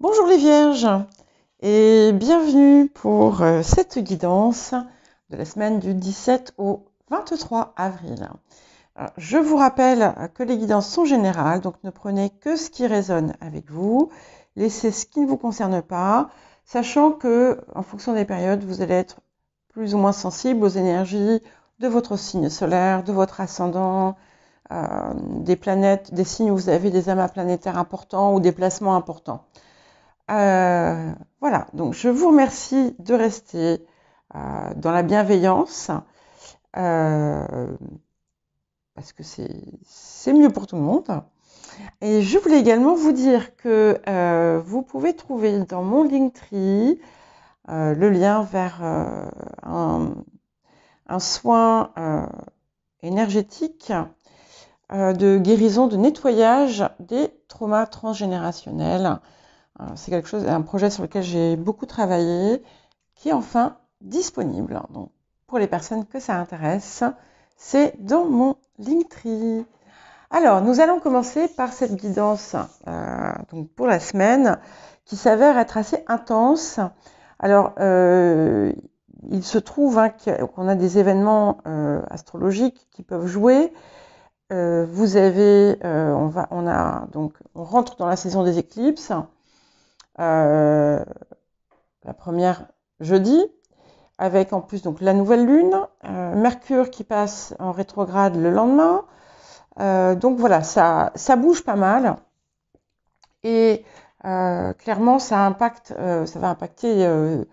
Bonjour les Vierges et bienvenue pour cette guidance de la semaine du 17 au 23 avril. Alors, je vous rappelle que les guidances sont générales, donc ne prenez que ce qui résonne avec vous, laissez ce qui ne vous concerne pas, sachant que en fonction des périodes, vous allez être plus ou moins sensible aux énergies de votre signe solaire, de votre ascendant, des planètes, des signes où vous avez des amas planétaires importants ou des placements importants. Voilà, donc je vous remercie de rester dans la bienveillance, parce que c'est mieux pour tout le monde. Et je voulais également vous dire que vous pouvez trouver dans mon Linktree le lien vers un soin énergétique de guérison, de nettoyage des traumas transgénérationnels. C'est quelque chose, un projet sur lequel j'ai beaucoup travaillé, qui est enfin disponible. Donc, pour les personnes que ça intéresse, c'est dans mon Linktree. Alors, nous allons commencer par cette guidance donc pour la semaine, qui s'avère être assez intense. Alors, il se trouve qu'on a des événements astrologiques qui peuvent jouer. Vous avez, on rentre dans la saison des éclipses. La première jeudi, avec en plus donc la nouvelle lune, Mercure qui passe en rétrograde le lendemain. Donc voilà, ça bouge pas mal. Et clairement, ça va impacter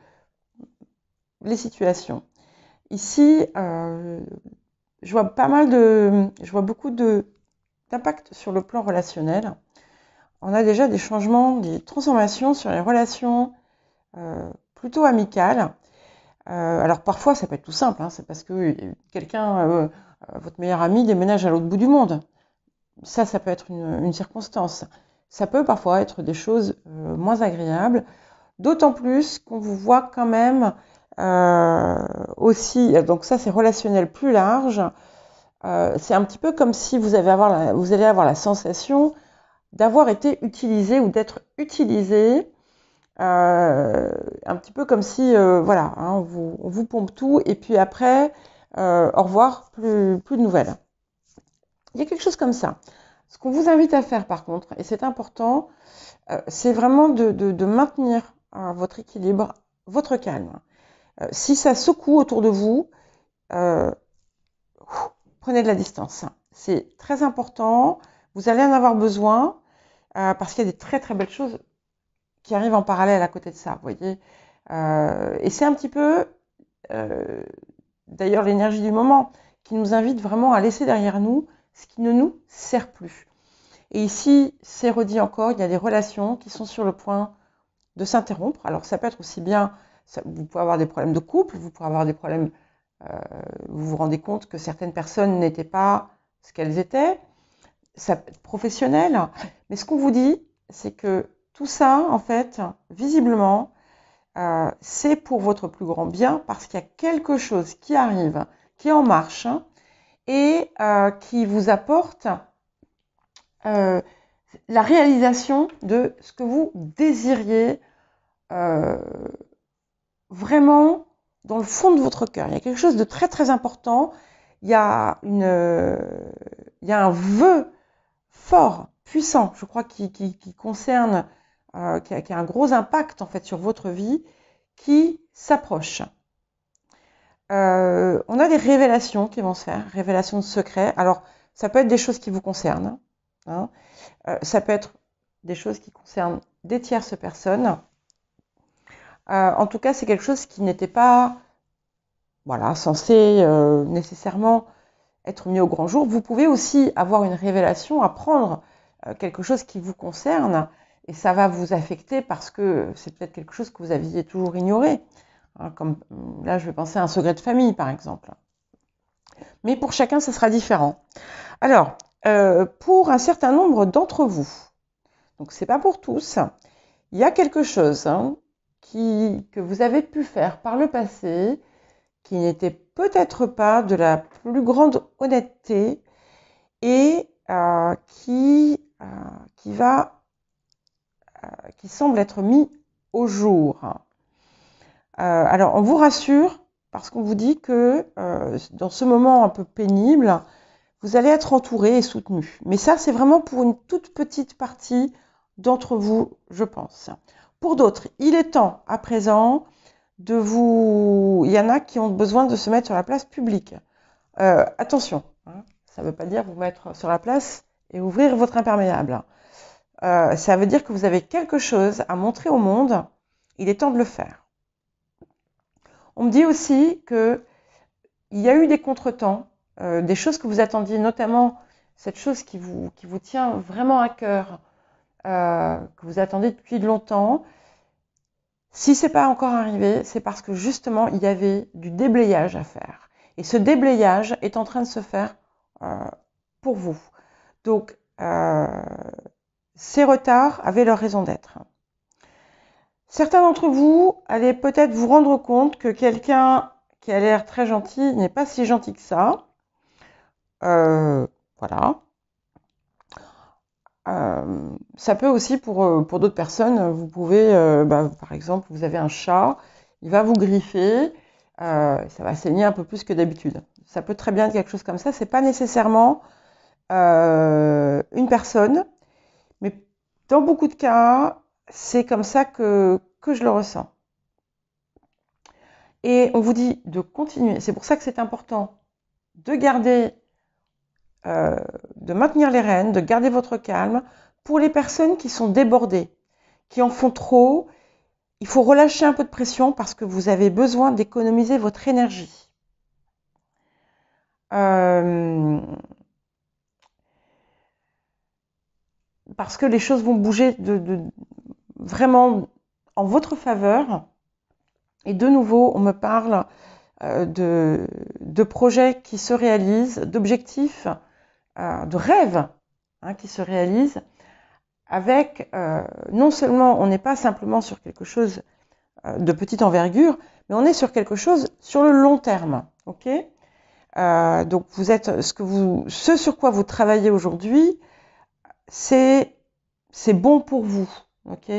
les situations. Ici, je vois beaucoup d'impact sur le plan relationnel. On a déjà des changements, des transformations sur les relations plutôt amicales. Alors parfois, ça peut être tout simple, c'est parce que votre meilleur ami déménage à l'autre bout du monde. Ça peut être une circonstance. Ça peut parfois être des choses moins agréables, d'autant plus qu'on vous voit quand même aussi, donc ça c'est relationnel plus large, c'est un petit peu comme si vous allez avoir la sensation d'avoir été utilisé ou d'être utilisé, un petit peu comme si, on vous pompe tout et puis après, au revoir, plus de nouvelles. Il y a quelque chose comme ça. Ce qu'on vous invite à faire par contre, et c'est important, c'est vraiment de maintenir votre équilibre, votre calme. Si ça secoue autour de vous, prenez de la distance. C'est très important, vous allez en avoir besoin, parce qu'il y a des très très belles choses qui arrivent en parallèle à côté de ça, vous voyez. Et c'est un petit peu, d'ailleurs, l'énergie du moment qui nous invite vraiment à laisser derrière nous ce qui ne nous sert plus. Et ici, c'est redit encore, il y a des relations qui sont sur le point de s'interrompre. Alors ça peut être aussi bien, vous pouvez avoir des problèmes de couple, vous pouvez avoir des problèmes, vous vous rendez compte que certaines personnes n'étaient pas ce qu'elles étaient, ça peut être professionnel, mais ce qu'on vous dit, c'est que tout ça, en fait, visiblement, c'est pour votre plus grand bien, parce qu'il y a quelque chose qui arrive, qui est en marche, et qui vous apporte la réalisation de ce que vous désiriez vraiment dans le fond de votre cœur. Il y a quelque chose de très très important. Il y a un vœu fort, puissant, je crois, qui concerne, qui a un gros impact en fait sur votre vie, qui s'approche. On a des révélations qui vont se faire, révélations de secrets. Alors, ça peut être des choses qui vous concernent, ça peut être des choses qui concernent des tierces personnes. En tout cas, c'est quelque chose qui n'était pas censé nécessairement être mis au grand jour. Vous pouvez aussi avoir une révélation, apprendre quelque chose qui vous concerne, et ça va vous affecter parce que c'est peut-être quelque chose que vous aviez toujours ignoré. Comme là, je vais penser à un secret de famille, par exemple. Mais pour chacun, ce sera différent. Alors, pour un certain nombre d'entre vous, donc c'est pas pour tous, il y a quelque chose que vous avez pu faire par le passé, qui n'était peut-être pas de la plus grande honnêteté et qui qui semble être mis au jour. Alors, on vous rassure parce qu'on vous dit que dans ce moment un peu pénible, vous allez être entouré et soutenu. Mais ça, c'est vraiment pour une toute petite partie d'entre vous, je pense. Pour d'autres, il est temps à présent de vous... Il y en a qui ont besoin de se mettre sur la place publique. Attention, hein, ça ne veut pas dire vous mettre sur la place et ouvrir votre imperméable. Ça veut dire que vous avez quelque chose à montrer au monde. Il est temps de le faire. On me dit aussi qu'il y a eu des contretemps, des choses que vous attendiez, notamment cette chose qui vous tient vraiment à cœur, que vous attendez depuis longtemps. Si ce n'est pas encore arrivé, c'est parce que justement, il y avait du déblayage à faire. Et ce déblayage est en train de se faire pour vous. Donc, ces retards avaient leur raison d'être. Certains d'entre vous allez peut-être vous rendre compte que quelqu'un qui a l'air très gentil n'est pas si gentil que ça. Voilà. Ça peut aussi pour d'autres personnes, vous pouvez, par exemple, vous avez un chat, il va vous griffer, ça va saigner un peu plus que d'habitude. Ça peut très bien être quelque chose comme ça, c'est pas nécessairement une personne, mais dans beaucoup de cas, c'est comme ça que je le ressens. Et on vous dit de continuer, c'est pour ça que c'est important de garder, de maintenir les rênes, de garder votre calme. Pour les personnes qui sont débordées, qui en font trop, il faut relâcher un peu de pression parce que vous avez besoin d'économiser votre énergie. Parce que les choses vont bouger vraiment en votre faveur. Et de nouveau, on me parle de projets qui se réalisent, d'objectifs, de rêves qui se réalisent. Avec, non seulement on n'est pas simplement sur quelque chose de petite envergure, mais on est sur quelque chose sur le long terme. Ok, donc vous êtes ce sur quoi vous travaillez aujourd'hui, c'est bon pour vous. Ok,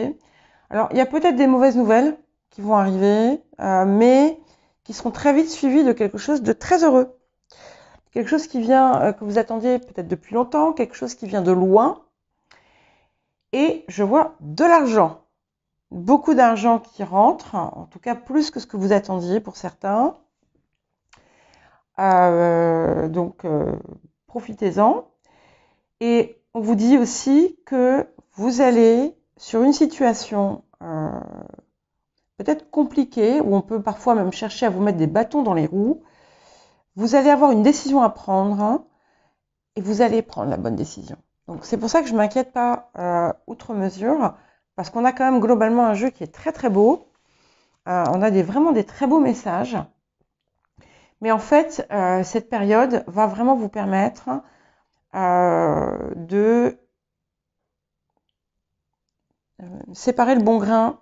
alors il y a peut-être des mauvaises nouvelles qui vont arriver, mais qui seront très vite suivies de quelque chose de très heureux, quelque chose qui vient que vous attendiez peut-être depuis longtemps, quelque chose qui vient de loin. Et je vois de l'argent, beaucoup d'argent qui rentre, en tout cas plus que ce que vous attendiez pour certains. Donc, profitez-en. Et on vous dit aussi que vous allez sur une situation peut-être compliquée, où on peut parfois même chercher à vous mettre des bâtons dans les roues. Vous allez avoir une décision à prendre et vous allez prendre la bonne décision. Donc c'est pour ça que je ne m'inquiète pas outre mesure, parce qu'on a quand même globalement un jeu qui est très très beau. On a vraiment des très beaux messages. Mais en fait, cette période va vraiment vous permettre de séparer le bon grain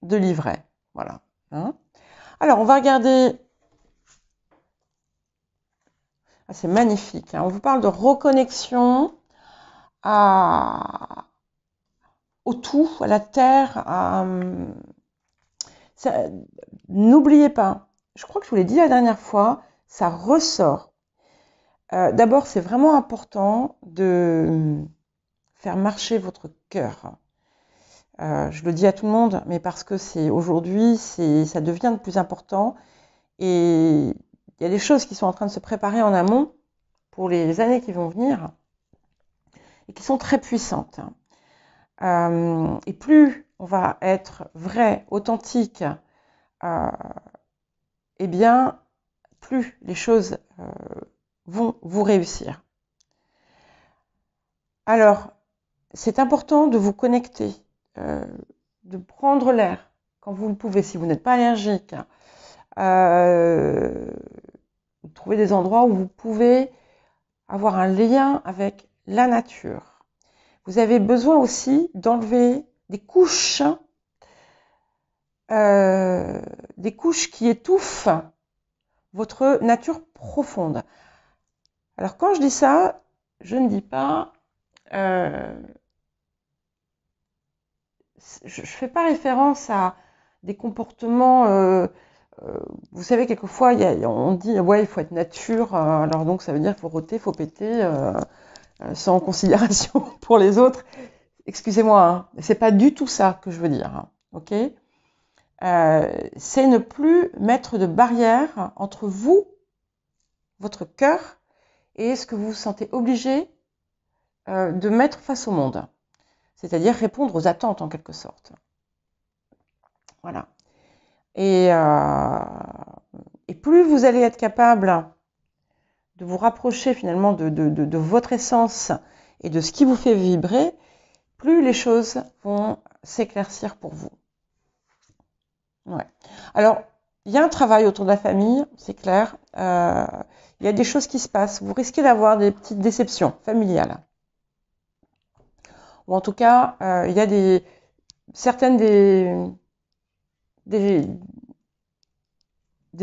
de l'ivraie. Voilà. Hein. Alors, on va regarder... Ah, c'est magnifique. Hein. On vous parle de reconnexion au tout, à la terre. N'oubliez pas, je crois que je vous l'ai dit la dernière fois, ça ressort. D'abord, c'est vraiment important de faire marcher votre cœur. Je le dis à tout le monde, mais parce que aujourd'hui, ça devient de plus important. Et il y a des choses qui sont en train de se préparer en amont pour les années qui vont venir et qui sont très puissantes. Et plus on va être vrai, authentique, eh bien, plus les choses vont vous réussir. Alors, c'est important de vous connecter, de prendre l'air quand vous le pouvez, si vous n'êtes pas allergique. Trouver des endroits où vous pouvez avoir un lien avec la nature. Vous avez besoin aussi d'enlever des couches qui étouffent votre nature profonde. Alors quand je dis ça, je ne dis pas je ne fais pas référence à des comportements. Vous savez, quelquefois, on dit ouais, il faut être nature. Alors donc, ça veut dire qu'il faut rôter, il faut péter, sans considération pour les autres. Excusez-moi, hein, c'est pas du tout ça que je veux dire. Hein, ok? C'est ne plus mettre de barrière entre vous, votre cœur, et ce que vous vous sentez obligé de mettre face au monde. C'est-à-dire répondre aux attentes en quelque sorte. Voilà. Et plus vous allez être capable de vous rapprocher finalement de votre essence et de ce qui vous fait vibrer, plus les choses vont s'éclaircir pour vous. Ouais. Alors, il y a un travail autour de la famille, c'est clair. Il y a des choses qui se passent. Vous risquez d'avoir des petites déceptions familiales. Ou en tout cas, il y a certaines des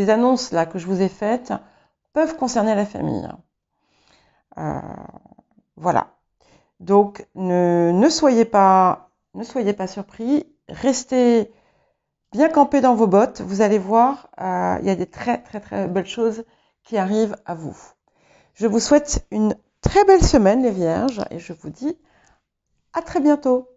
annonces là que je vous ai faites peuvent concerner la famille. Voilà. Donc, ne soyez pas surpris. Restez bien campés dans vos bottes. Vous allez voir, il y a des très, très, très belles choses qui arrivent à vous. Je vous souhaite une très belle semaine, les Vierges, et je vous dis à très bientôt.